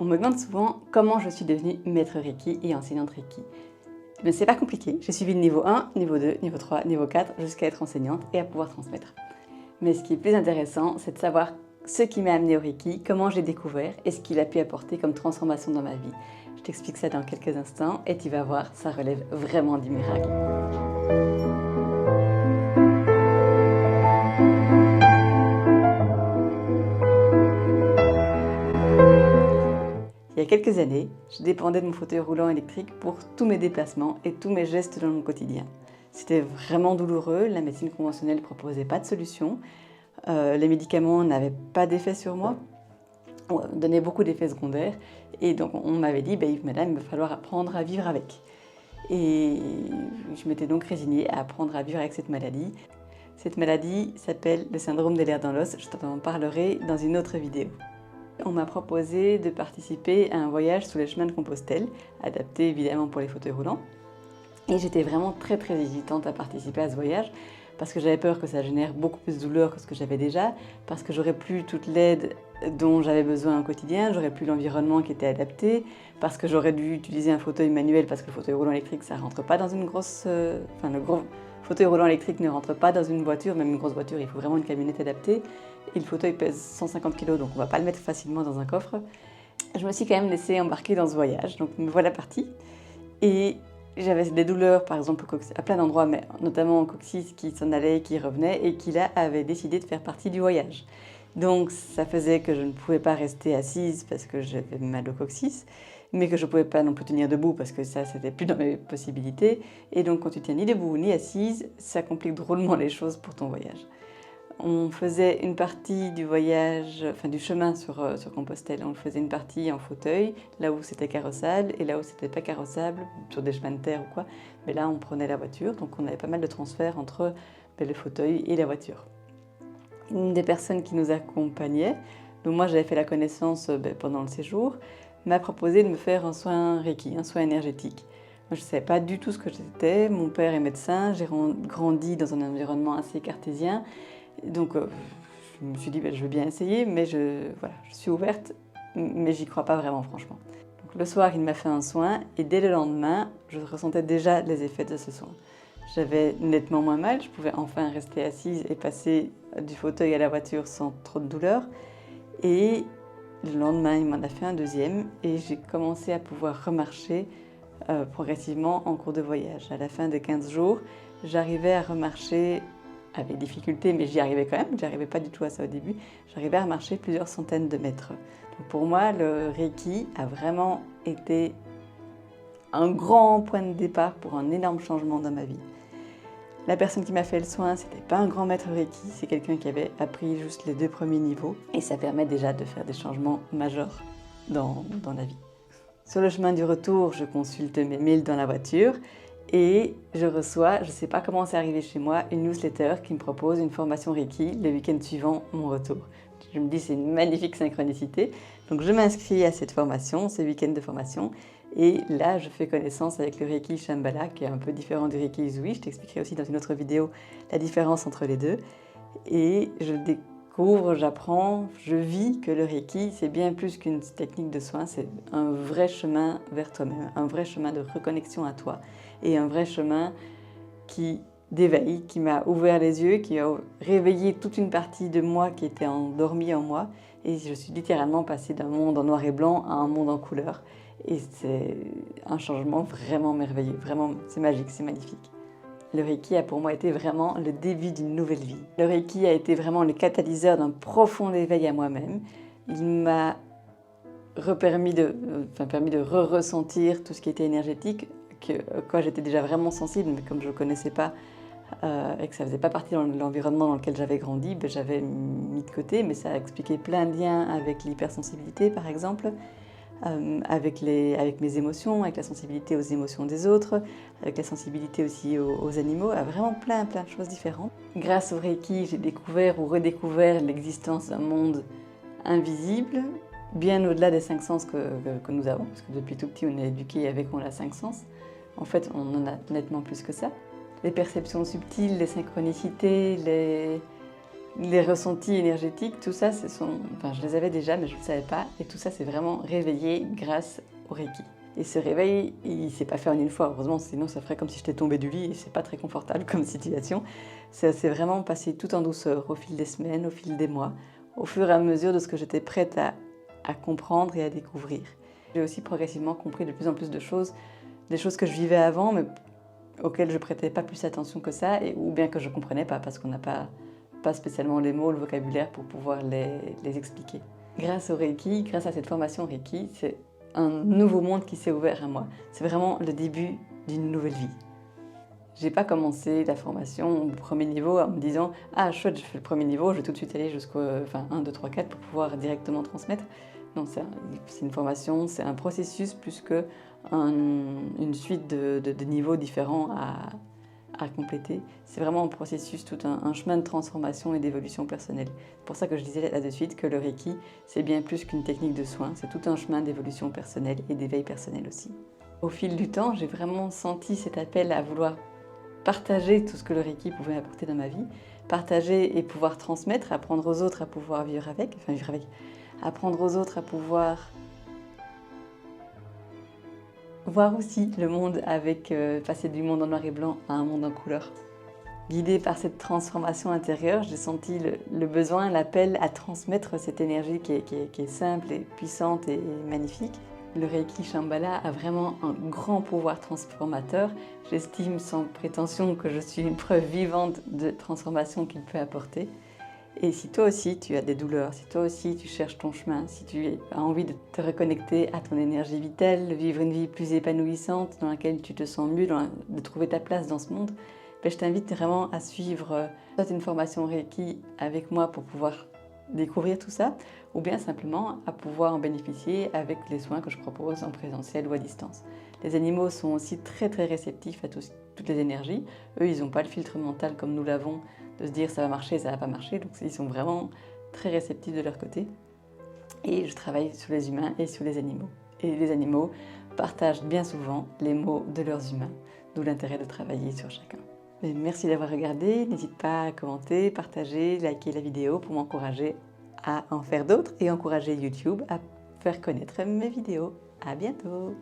On me demande souvent comment je suis devenue maître Reiki et enseignante Reiki. Mais c'est pas compliqué, j'ai suivi le niveau 1, niveau 2, niveau 3, niveau 4, jusqu'à être enseignante et à pouvoir transmettre. Mais ce qui est plus intéressant, c'est de savoir ce qui m'a amené au Reiki, comment j'ai découvert et ce qu'il a pu apporter comme transformation dans ma vie. Je t'explique ça dans quelques instants et tu vas voir, ça relève vraiment du miracle. Il y a quelques années, je dépendais de mon fauteuil roulant électrique pour tous mes déplacements et tous mes gestes dans mon quotidien. C'était vraiment douloureux, la médecine conventionnelle ne proposait pas de solution, les médicaments n'avaient pas d'effet sur moi, donnaient beaucoup d'effets secondaires et donc on m'avait dit madame, il va falloir apprendre à vivre avec. Et je m'étais donc résignée à apprendre à vivre avec cette maladie. Cette maladie s'appelle le syndrome des lers dans l'os, je t'en parlerai dans une autre vidéo. On m'a proposé de participer à un voyage sous les chemins de Compostelle, adapté évidemment pour les fauteuils roulants. Et j'étais vraiment très hésitante à participer à ce voyage parce que j'avais peur que ça génère beaucoup plus de douleur que ce que j'avais déjà, parce que j'aurais plus toute l'aide dont j'avais besoin au quotidien, j'aurais plus l'environnement qui était adapté, parce que j'aurais dû utiliser un fauteuil manuel parce que le fauteuil roulant électrique ça rentre pas dans une grosse... le gros fauteuil roulant électrique ne rentre pas dans une voiture, même une grosse voiture, il faut vraiment une camionnette adaptée. Et le fauteuil pèse 150 kg, donc on ne va pas le mettre facilement dans un coffre. Je me suis quand même laissée embarquer dans ce voyage, donc me voilà partie. Et j'avais des douleurs, par exemple, à plein d'endroits, mais notamment au coccyx, qui s'en allait, qui revenait, et qui là avait décidé de faire partie du voyage. Donc ça faisait que je ne pouvais pas rester assise parce que j'avais mal au coccyx, mais que je ne pouvais pas non plus tenir debout parce que ça, c'était plus dans mes possibilités. Et donc quand tu tiens ni debout ni assise, ça complique drôlement les choses pour ton voyage. On faisait une partie du voyage, du chemin sur Compostelle, on faisait une partie en fauteuil, là où c'était carrossable, et là où c'était pas carrossable, sur des chemins de terre ou quoi, mais là on prenait la voiture, donc on avait pas mal de transferts entre le fauteuil et la voiture. Une des personnes qui nous accompagnait, dont moi j'avais fait la connaissance pendant le séjour, m'a proposé de me faire un soin Reiki, un soin énergétique. Moi, je ne savais pas du tout ce que j'étais, mon père est médecin, j'ai grandi dans un environnement assez cartésien, donc je me suis dit je veux bien essayer, mais je suis ouverte, mais j'y crois pas vraiment franchement. Donc, le soir il m'a fait un soin et dès le lendemain je ressentais déjà les effets de ce soin. J'avais nettement moins mal, je pouvais enfin rester assise et passer du fauteuil à la voiture sans trop de douleur. Et le lendemain il m'en a fait un deuxième et j'ai commencé à pouvoir remarcher progressivement en cours de voyage. À la fin de 15 jours, j'arrivais à remarcher avec difficulté, mais j'y arrivais quand même, je n'arrivais pas du tout à ça au début, j'arrivais à marcher plusieurs centaines de mètres. Donc pour moi, le Reiki a vraiment été un grand point de départ pour un énorme changement dans ma vie. La personne qui m'a fait le soin, ce n'était pas un grand maître Reiki, c'est quelqu'un qui avait appris juste les 2 premiers niveaux, et ça permet déjà de faire des changements majeurs dans la vie. Sur le chemin du retour, je consulte mes mails dans la voiture, et je reçois, je ne sais pas comment c'est arrivé chez moi, une newsletter qui me propose une formation Reiki le week-end suivant mon retour. Je me dis c'est une magnifique synchronicité, donc je m'inscris à cette formation, ce week-end de formation, et là je fais connaissance avec le Reiki Shambhala qui est un peu différent du Reiki Usui. Je t'expliquerai aussi dans une autre vidéo la différence entre les deux. Et je découvre, j'apprends, je vis que le Reiki c'est bien plus qu'une technique de soin, c'est un vrai chemin vers toi-même, un vrai chemin de reconnexion à toi. Et un vrai chemin d'éveil, qui m'a ouvert les yeux, qui a réveillé toute une partie de moi qui était endormie en moi. Et je suis littéralement passée d'un monde en noir et blanc à un monde en couleur. Et c'est un changement vraiment merveilleux, vraiment, c'est magique, c'est magnifique. Le Reiki a pour moi été vraiment le début d'une nouvelle vie. Le Reiki a été vraiment le catalyseur d'un profond éveil à moi-même. Il m'a permis de ressentir tout ce qui était énergétique, quoi j'étais déjà vraiment sensible, mais comme je ne connaissais pas et que ça ne faisait pas partie de l'environnement dans lequel j'avais grandi, j'avais mis de côté, mais ça a expliqué plein de liens avec l'hypersensibilité par exemple, avec mes émotions, avec la sensibilité aux émotions des autres, avec la sensibilité aussi aux animaux, à vraiment plein de choses différentes. Grâce au Reiki, j'ai découvert ou redécouvert l'existence d'un monde invisible, bien au-delà des 5 sens que nous avons, parce que depuis tout petit on est éduqué avec on a 5 sens. En fait, on en a nettement plus que ça. Les perceptions subtiles, les synchronicités, Les ressentis énergétiques, tout ça, je les avais déjà, mais je ne le savais pas. Et tout ça, c'est vraiment réveillé grâce au Reiki. Et ce réveil, il ne s'est pas fait en une fois, heureusement, sinon ça ferait comme si j'étais tombée du lit et c'est pas très confortable comme situation. Ça s'est vraiment passé tout en douceur, au fil des semaines, au fil des mois, au fur et à mesure de ce que j'étais prête à comprendre et à découvrir. J'ai aussi progressivement compris de plus en plus de choses, des choses que je vivais avant, mais auxquelles je prêtais pas plus attention que ça, ou bien que je comprenais pas, parce qu'on n'a pas spécialement les mots, le vocabulaire pour pouvoir les expliquer. Grâce au Reiki, grâce à cette formation Reiki, c'est un nouveau monde qui s'est ouvert à moi. C'est vraiment le début d'une nouvelle vie. J'ai pas commencé la formation au premier niveau en me disant « Ah chouette, je fais le premier niveau, je vais tout de suite aller jusqu'au 1, 2, 3, 4 pour pouvoir directement transmettre ». Non, c'est une formation, c'est un processus plus qu'une suite de niveaux différents à compléter. C'est vraiment un processus, tout un chemin de transformation et d'évolution personnelle. C'est pour ça que je disais là de suite que le Reiki, c'est bien plus qu'une technique de soin, c'est tout un chemin d'évolution personnelle et d'éveil personnel aussi. Au fil du temps, j'ai vraiment senti cet appel à vouloir partager tout ce que le Reiki pouvait apporter dans ma vie, partager et pouvoir transmettre, apprendre aux autres à pouvoir vivre avec, apprendre aux autres à pouvoir voir aussi le monde avec, passer du monde en noir et blanc à un monde en couleur. Guidée par cette transformation intérieure, j'ai senti le besoin, l'appel à transmettre cette énergie qui est simple et puissante et magnifique. Le Reiki Shambhala a vraiment un grand pouvoir transformateur. J'estime sans prétention que je suis une preuve vivante de transformation qu'il peut apporter. Et si toi aussi tu as des douleurs, si toi aussi tu cherches ton chemin, si tu as envie de te reconnecter à ton énergie vitale, de vivre une vie plus épanouissante, dans laquelle tu te sens mieux, de trouver ta place dans ce monde, je t'invite vraiment à suivre soit une formation Reiki avec moi pour pouvoir découvrir tout ça, ou bien simplement à pouvoir en bénéficier avec les soins que je propose en présentiel ou à distance. Les animaux sont aussi très réceptifs à toutes les énergies. Eux, ils n'ont pas le filtre mental comme nous l'avons, de se dire ça va marcher, ça va pas marcher, donc ils sont vraiment très réceptifs de leur côté. Et je travaille sur les humains et sur les animaux. Et les animaux partagent bien souvent les mots de leurs humains, d'où l'intérêt de travailler sur chacun. Mais merci d'avoir regardé, n'hésite pas à commenter, partager, liker la vidéo pour m'encourager à en faire d'autres et encourager YouTube à faire connaître mes vidéos. À bientôt!